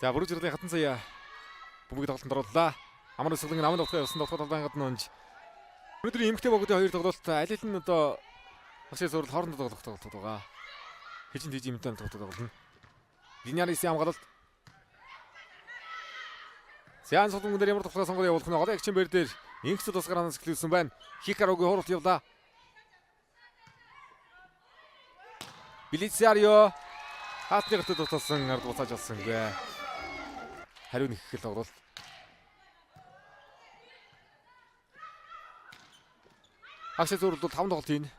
За бүрэг зэргийн хатан сая бүгд тоглолтод орууллаа. Амар өсгөлэн намын тоглолтод явсан тоглолтод гадна онж. Өнөөдрийн эмэгтэй богдын хоёр тоглолт аль аль нь одоо багшийн зураг хоорондоо тоглох тоглолтууд байгаа. Хижин тийж эмэгтэй тоглолтод тоглоно. Линиарисын хамгаалалт. Сяан содон дээр ямар тоглох сонгоод явуулах нь голын агчин бэр дээр инксд тус гараанаас эхлүүлсэн байна. Хикарогийн хуралт явлаа. Билицарио хаалтны гэртээ дутсан ард буцааж олсонгүй. Хариу нэг их тоглолт. Агшаа зурвал 5 тоглолт хийн.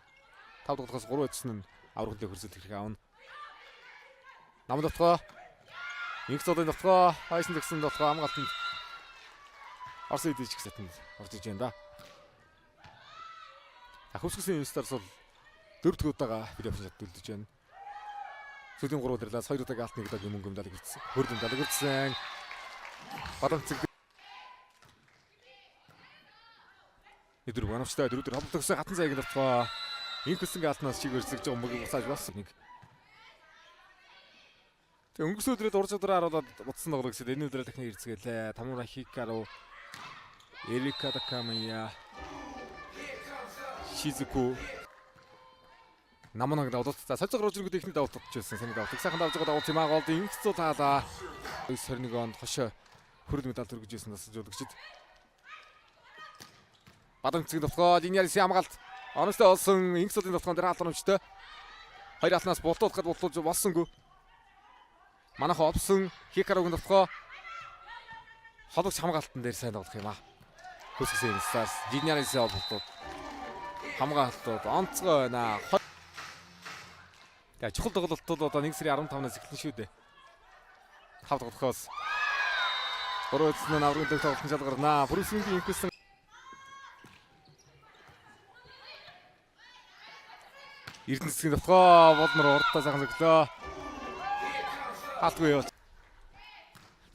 5 тоглолтоос 3 эцсэн нь аврагын хөрсөд хэрэг аавна. Нам дотгоо. Инксдийн дотгоо хайсан гэсэн дотгоо хамгаалтанд Орсын идэж гисэтэнд орж иж байна да. Хөвсгсөн инстарс бол 4 дахь удаага бид явж чаддулж байна. Сүүлийн 3 удирлаас 2 удаагийн алт нэг удаагийн мөнгө медаль ирсэн. Хөрдөн медаль ирсэн. Бадамцэг Эдэр банавчтай дөрөв дөр хамтлагсан хатан цайг дотгоо инксдийн алтнаас чиг өрсөж байгаа мөнгө буцааж болсон нэг. Тэг өнгөрсөн өдрөд урж удраар ороод утсан тоглоо гэсэд энэ өдрөө дахин ирцгээлээ. Тамура Хикаро, Эрика Такамия, Шизуку наманаг давуулт. За солилцоо руу жүргүүд ихний давуулт болчихсон. Саний давуулт. Сайхан давж байгаа давуулт юм аа голд инксд таалаа. 21 онд хошоо хөрд медаль төргөжсэн тасж жуулгчид. Бадамцэг дотгоо линиарисын хамгаалт. Онцтой олсон инксдийн дотгоон дээр хаалт оромжтой. Хоёр алтнаас бултуулахад бултуулж болсонгүй. Манайх олсон Хикарогийн дотгоо хологч хамгаалтан дээр сайн тоглох юм аа. Хөсгсөн инстас линиарисын бултууд хамгаалтууд онцгой байна. За чухал тоглолтууд одоо 1 сарын 15-наас эхэлнэ шүү дээ. 5 тоглохоос 3 эцэн нь аврагын тоглолтын шалгарнаа. Бүрүсгийн инксэн Эрдэнэ засгийн дотгоо болнор урдтаа сайхан зөвлөө. Хаалтгүй юу.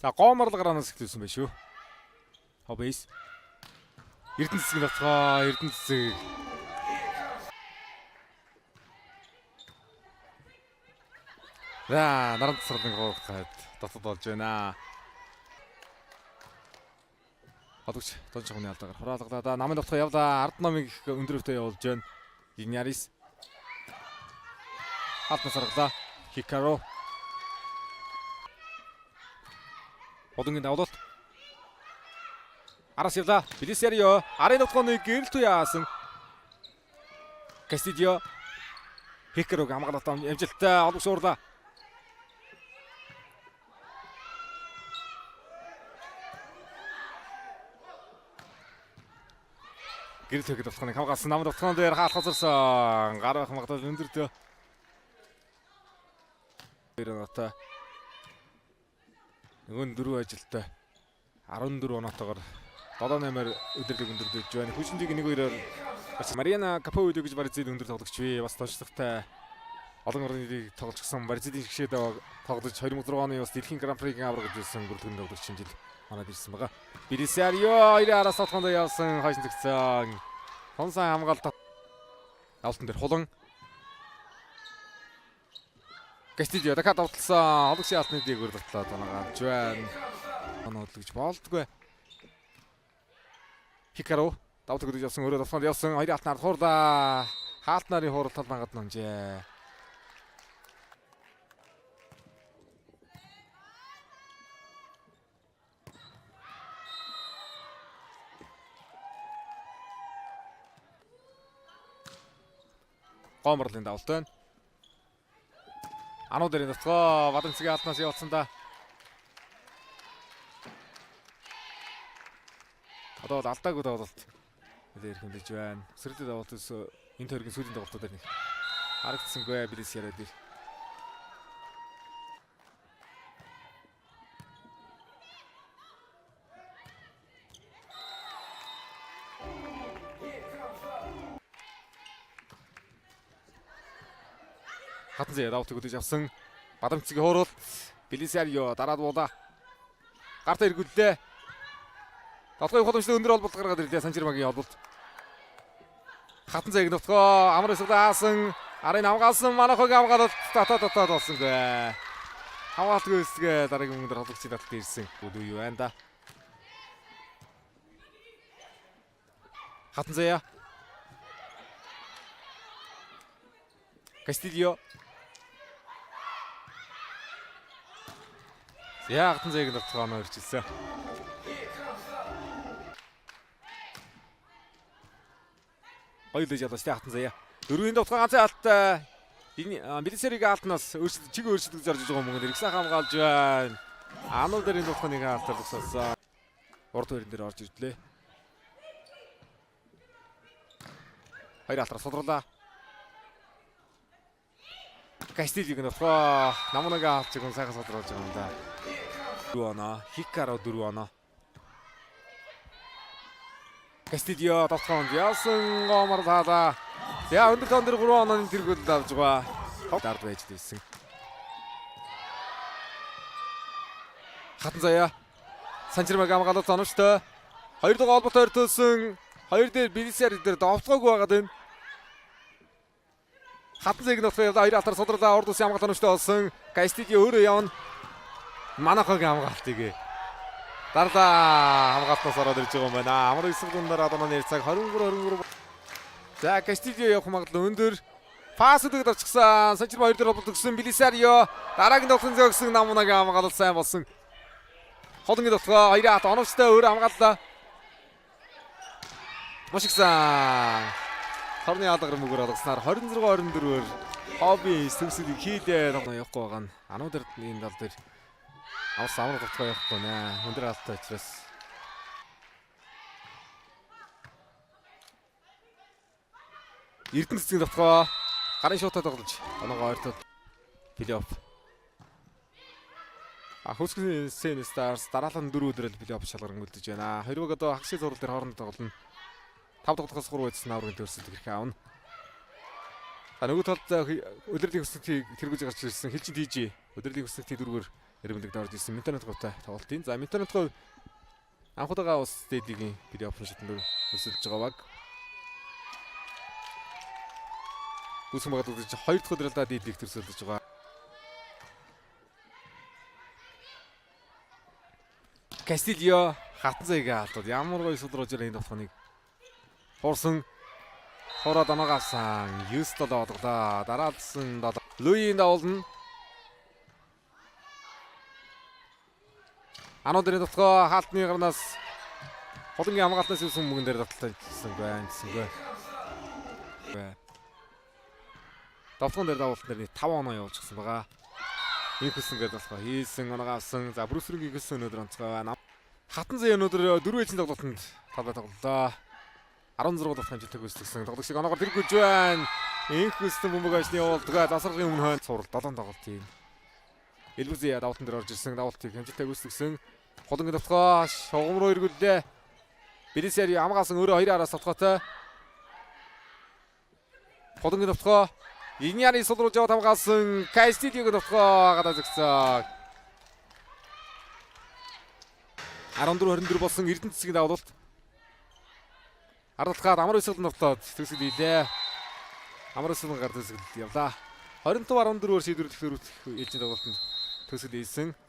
За гоморлог гараанаас эхлүүлсэн байх шүү. Хобейс. Эрдэнэ засгийн дотгоо Эрдэнэ засаг. За наран тасралын гоогохад дотод болж байна. Хадагч тон чогны алдаагаар хураалгалаа да намын дотгоо явлаа. Ард намыг өндөрөвтэй явуулж байна. Линиарис. Хатнаас аргалаа. Хикаро. Одонгийн давуулт. Араас явлаа. Билисарио. Арын дотгооны гэрэлтүү яасан. Кастидио. Хикарог хамгаалалтаа амжилттай олох шуурлаа. Гэрэлтөг дотгоныг хамгаалсан намын дотгоон дээр хаалт газарсан. Гар байх магадлал өндөртөө. Ирэнэта нөгөө 4 ажилтай 14 оноотойгоор 7-8-аар өдөрлөг өндөрдөж байна. Хүчинжиг 1-2-оор Мариана Капоуд гэж Баризид өндөр тоглогч бий. Бас тооцогтой олон орны лиг тоглолцсон Баризидын шгшээд тоглож 2006 оны бас дэлхийн гран-пригийн авраг үзүүлсэн бүрэлдэхүүн тоглогч жил манад ирсэн байгаа. Билисарио 2-араас толгоонд явсан хойш зэгцэн. Сонсан хамгаалт авалтан дээр хулан Кастидио дахиад давталсан. Хологчийн алтны дээгүүр давтлаад байгаа. Жван оноодлогч болдгүй. Хикаро давтал гэж явсан өөрөө давталд явсан. Хоёр алтнаар хуурлаа. Хаалт нарын хуурал талбай гадна онжээ. Гомрлын давалт байна. Ануу дээр дотгоо Бадамцгийн алтнаас явуулсан да. Одоо алдаагүй тоглолт. Нэлээд хэмдэж байна. Сэрэлтэй тоглолт энэ төргийн сүүлийн тоглолтууд нэг харагдсангүй билис яриад ир. Хатан зэ давтаг өдөж авсан. Бадамцгийн хуурал. Билисарио дараад буулаа. Гарта эргүүллээ. Толгойн холомжтой өндөр холболт гаргаад ирлээ Санжирмагийн холболт. Хатан зээг нутгоо амар эсгэлээ хаасан. Арын хамгаалсан Манахогийн хамгаалалт татаад болсонгүй. Хамгаалалтгүй хэсгээ дараагийн мөнгөөр холбогчид таталт ирсэн. Үгүй юу байна да. Хатан заяа. Кастильо. За хатан заяаг давтгаанаар ирчихсэн. Хоёулаа ялстай хатан заяа. Дөрвийн давтгаа ганцхан алт. Энэ милицерийг алтнаас чиг өөрчлөлт зарж байгаа мөнгөнд иргсэн хамгаалж байна. Анул дэрийн давтгааны алтаар тусалсан. Урд хоёрын дээр орж ирлээ. Хоёр алтаар содруулаа. Кастильог нөхөө намнаг авч гон сайхан содруулж байгаа юм да. 4 оноо, Хикаро 4 оноо. Кастильо давтгаанд яасан гомор таалаа. За өндөр тон дээр 3 онооны тэргүүл авж байгаа. Дард байж дийсэн. Хатан заяа. Санжирмаг хамгаалалт оновчтой. Хоёр дахь холбоотой өртөөсөн. Хоёр дээр Билисер дээр довтлоогүй байгаад байна. Хатан заяг нөхөө хоёр алтар содруулаа урд усын хамгаалалт оновчтой болсон. Кастильо өөрөө явна. Манахагийн хамгаалтыг дарлаа хамгаалтаас ороод ирж байгаа юм байна. Амар эсрэг дундаар одоо нэр цаг 23. За Кастильо явах магадлал өндөр. Пас өгдөг давчихсан. Санчирма хоёр дээр холбогдсон Билисарио. Дараагийн тоглолтын зөөгсөн намунагийн хамгаалалт сайн болсон. Холонгийн тоглоо хоёрын хат оновчтой өөр хамгааллаа. Машигсан. Хорны алгаар мөгөр алгаснаар 26-24-өр хобби төгсөлийг хийлээ явахгүй байгаа нь. Ануудэр энэ тал дээр амар тоглолтоо явахгүй нэ. Өндөр алтай учраас Эрдэнэ цэцгийн давтгаа гарын шуутаа тоглож оноогоо ойртоод плей-офф. Хөөсгөн Сен Старс дараалал 4 өдрөнд плей-офф шалгаран үлдэж байна. Хоёрыг одоо хагшийн зурвал дээр хоорондоо тоглоно. 5 тоглохоос 3 байцсан аврагын төрсөлд хэрэг аавна. Нөгөө талд өдрөлийн хөсөлтийг тэргүүлж гарч ирсэн Хилчин ТЖ өдрөлийн хөсөлтийн дөрвөр эрмэлэг дорж ирсэн Минтонет говтай тоглолтын. За Минтонет гов анхудаага ус дэдигийн плей-офф шатнд өсөлж байгаа баг. Үсгэн багт үдэж 2 дахь өдрөлдөө дэдийг төрсөлдөж байгаа. Кастильо хатан заяга алдаад ямар гоё сулруулж ирэх энэ тоглоомыг хуурсан хороод оноогоасан 9-7 болголоо. Дараалсан 7. Луийн давуулна. Ануудын тоглоо хаалтны гарнаас холонгийн хамгаалтнаас юусан мөнгөн дээр таталтайсан байна. Давтган дээр давуулт дээр 5 оноо явуулчихсан байгаа. Ийм хөснөөр болохоо хийсэн оноо авсан. За Брюсрингийн хөсөн өнөдөр онцгой байна. Хатан заяа өнөдөр 4 ээлжийн тоглолтод талбай тоглолоо. 16 дахь хэмжээтэй гүйцэтгсэн тоглогчийг оноогоор тэргүүлж байна. Инх хөстөн бөмбөг ажны явуулдаг. Засваргын өмнө хойно цуврал 7 тоглолт юм. Элбүзээ давтан дээр орж ирсэн давуултыг хэмжээтэй гүйцэтгсэн. Холонгийн давтгоо шугам руу эргүүллээ. Билисери хамгаалсан өөрөө 2 араас толгойтой. Холонгийн давтгоо Иньяны сулруулж яваад хамгаалсан Кастильогийн давтгоо гадаа зогсоо. 14-24 болсон Эрдэнэ цэцгийн давуулт. Ардалгаад амар өсгөл ногтоод төсөл хийлээ. Амар өсгөл гар төсөл явлаа. 25-14-өр шийдвэрлэх ээлжийн тоглолтод төсөл хийсэн.